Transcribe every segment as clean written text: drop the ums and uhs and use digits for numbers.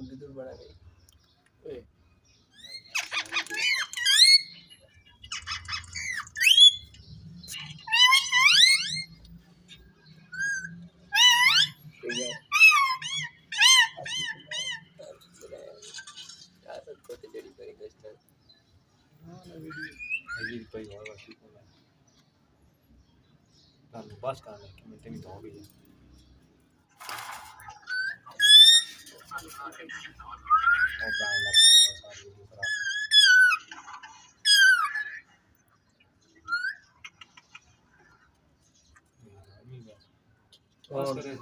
दूर बड़ा गई ओए बस करने की मैं तेरी तो हो गई और गाय लग सारी वीडियो खराब बस करे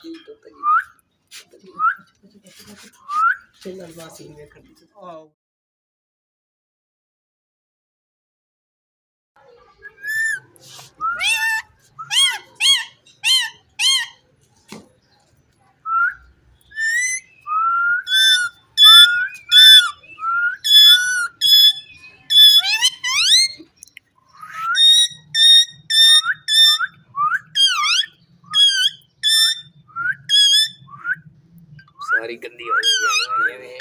की तो तगी चल बासी में कर दी सारी गंदी हो गई है ये